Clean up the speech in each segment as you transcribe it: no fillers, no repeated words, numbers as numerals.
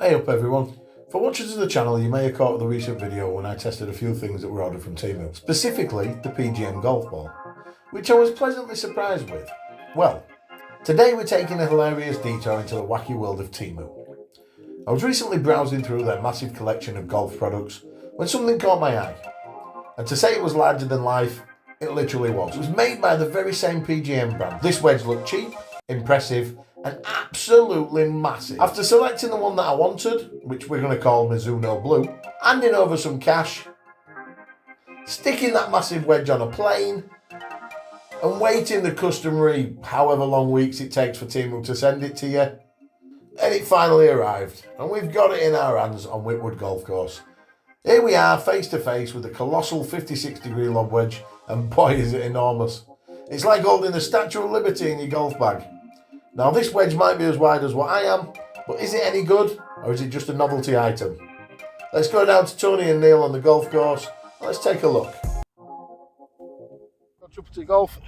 Hey up everyone. For watchers of the channel, you may have caught the recent video when I tested a few things that were ordered from Temu, specifically the PGM golf ball, which I was pleasantly surprised with. Well, today we're taking a hilarious detour into the wacky world of Temu. I was recently browsing through their massive collection of golf products when something caught my eye. And to say it was larger than life, it literally was. It was made by the very same PGM brand. This wedge looked cheap, impressive, and absolutely massive. After selecting the one that I wanted, which we're going to call Mizuno Blue, handing over some cash, sticking that massive wedge on a plane, and waiting the customary however long weeks it takes for Temu to send it to you, and it finally arrived, and we've got it in our hands on Whitwood Golf Course. Here we are, face to face with a colossal 56-degree lob wedge, and boy is it enormous. It's like holding the Statue of Liberty in your golf bag. Now this wedge might be as wide as what I am, but is it any good, or is it just a novelty item? Let's go down to Tony and Nial on the golf course, and let's take a look. To golf.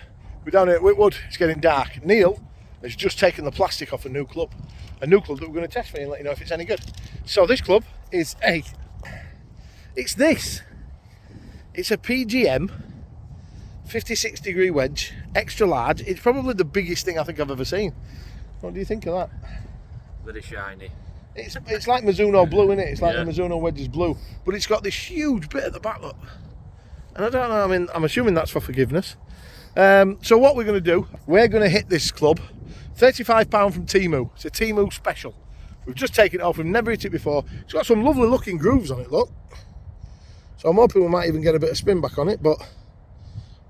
We're down here at Whitwood, it's getting dark. Nial has just taken the plastic off a new club that we're going to test for you and let you know if it's any good. So this club is it's a PGM 56-degree wedge, extra large. It's probably the biggest thing I think I've ever seen. What do you think of that? Very shiny. It's like Mizuno Blue, isn't it? It's like the Mizuno wedge is blue, but it's got this huge bit at the back, look. And I don't know, I mean, I'm assuming that's for forgiveness. So what we're going to do, we're going to hit this club, £35 from Temu. It's a Temu special. We've just taken it off, we've never hit it before. It's got some lovely looking grooves on it, look. So I'm hoping we might even get a bit of spin back on it, but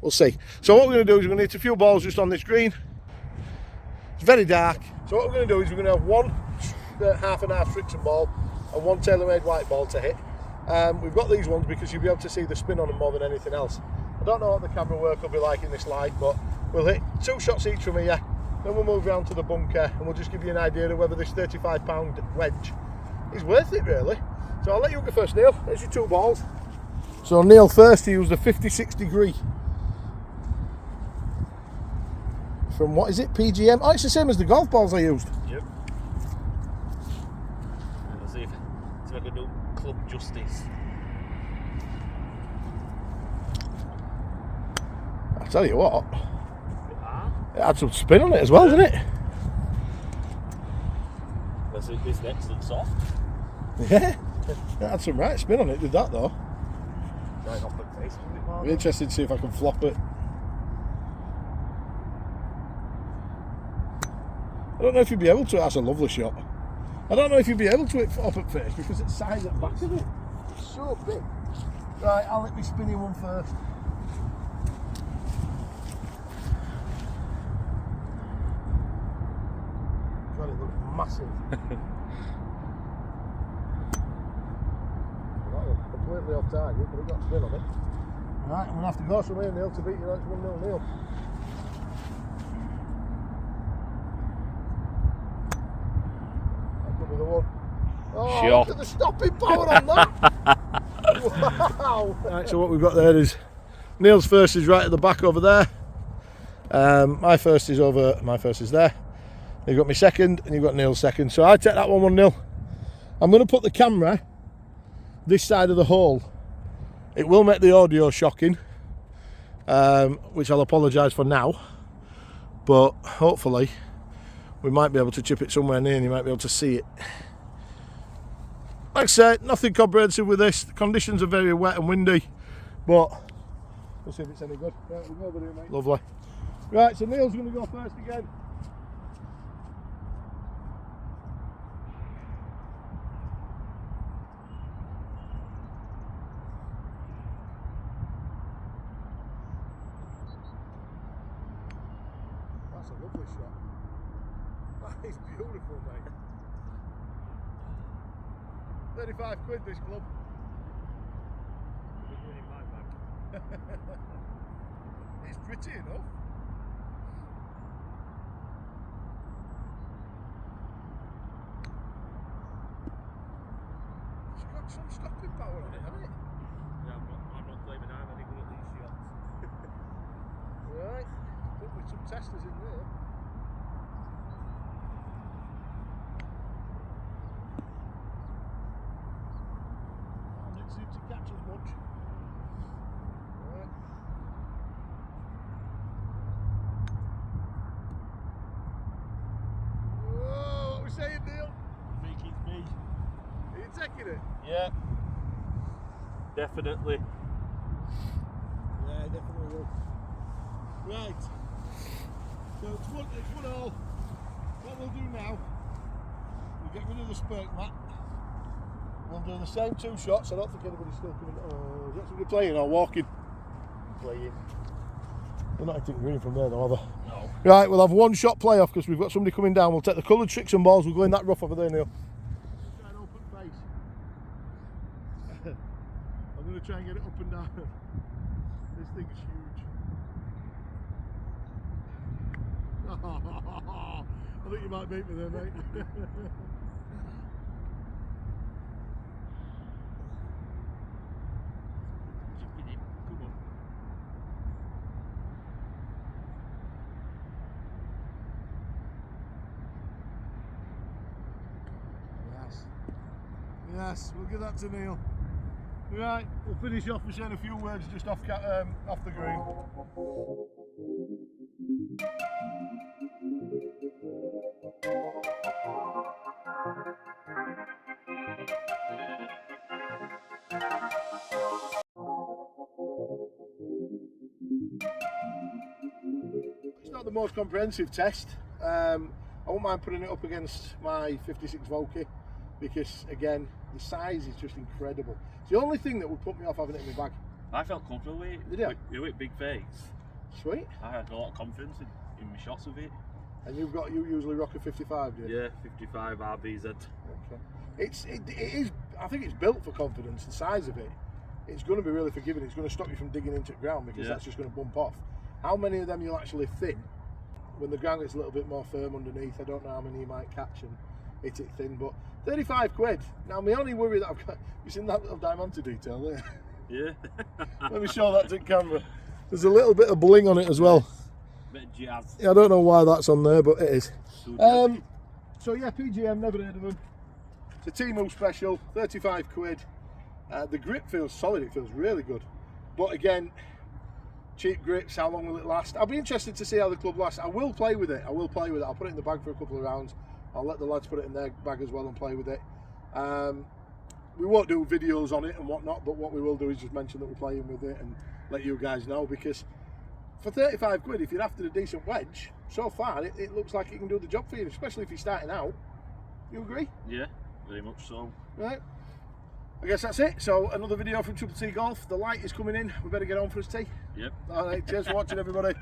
we'll see. So what we're going to do is we're going to hit a few balls just on this green. It's very dark. So what we're going to do is we're going to have one half and half friction ball and one tailor-made white ball to hit. We've got these ones because you'll be able to see the spin on them more than anything else. I don't know what the camera work will be like in this light, but we'll hit 2 shots each from here, then we'll move round to the bunker and we'll just give you an idea of whether this £35 wedge is worth it really. So I'll let you go first, Nial. There's your 2 balls. So Nial first, he used a 56-degree from, what is it, PGM? Oh, it's the same as the golf balls I used. Yep. Let's see if I can do club justice. I tell you what, it had some spin on it as well, didn't it? Let's see, this next looks soft. Yeah, it had some right spin on it, did that though. Right off the face a bit more. I'm interested to see if I can flop it. I don't know if you'd be able to. That's a lovely shot. I don't know if you'd be able to hit up at face because it's size at back of it. It's so big. Right, I'll let me spinny one first. God, it looks massive. Completely off target, but it got spin on it. Right, I'm going to have to go somewhere, Nial, to beat you. That's 1-0, Nial. That could be the one. Oh, look at the stopping power on that! Wow! Right, so what we've got there is Nial's first is right at the back over there. My first is there. You've got me second, and you've got Nial's second. So I take that 1-0. I'm going to put the camera this side of the hole. It will make the audio shocking, which I'll apologise for now, but hopefully we might be able to chip it somewhere near and you might be able to see it. Like I said, nothing comprehensive with this. The conditions are very wet and windy, but we'll see if it's any good. Right, we'll go over here, mate. Lovely. Right, so Nial's going to go first again. That's a lovely shot. That is beautiful, mate. 35 quid this club. It's pretty enough. It's got some stopping power on it, hasn't it? Yeah, I'm not claiming I'm any good at these shots. Right, put with some testers in there. seem to catch as much. Right. Whoa, what are we saying, Neil? I think it's me. Are you taking it? Yeah. Definitely. Yeah, definitely will. Right. So it's one all. What we'll do now, we'll get rid of the spurt mat. We'll do the same 2 shots. I don't think anybody's still coming. Oh, is that somebody playing or walking? Playing. They're not hitting green from there though, are they? No. Right, we'll have 1 shot playoff because we've got somebody coming down. We'll take the coloured tricks and balls. We'll go in that rough over there, Neil. Try an open face. I'm going to try and get it up and down. This thing's huge. I think you might beat me there, mate. Come on. Yes. Yes, we'll give that to Neil. Right, we'll finish off with saying a few words just off the green. It's not the most comprehensive test. I won't mind putting it up against my 56 Volky because, again, the size is just incredible. It's the only thing that would put me off having it in my bag. I felt comfortable with it. Did you? With big face. Sweet. I had a lot of confidence in my shots with it. And you usually rock a 55, do you? Yeah, 55 RBZ. Okay. It is. I think it's built for confidence. The size of it, it's going to be really forgiving. It's going to stop you from digging into the ground because that's just going to bump off. How many of them you'll actually thin when the ground gets a little bit more firm underneath? I don't know how many you might catch and hit it thin, but 35 quid. Now my only worry that I've got, you seen that little diamante detail there? Yeah. Let me show that to camera. There's a little bit of bling on it as well. Bit of jazz. Yeah, I don't know why that's on there, but it is. So So yeah, PGM, never heard of them. It's a temu special, 35 quid. The grip feels solid, it feels really good. But again, cheap grips, how long will it last? I'll be interested to see how the club lasts. I will play with it, I'll put it in the bag for a couple of rounds. I'll let the lads put it in their bag as well and play with it. We won't do videos on it and whatnot, but what we will do is just mention that we're playing with it and let you guys know, because for 35 quid, if you're after a decent wedge, so far it looks like it can do the job for you, especially if you're starting out. You agree? yeah, very much so. Right. I guess that's it. So another video from Triple T Golf. The light is coming in. We better get on for his tea. Yep. All right. Cheers for watching, everybody.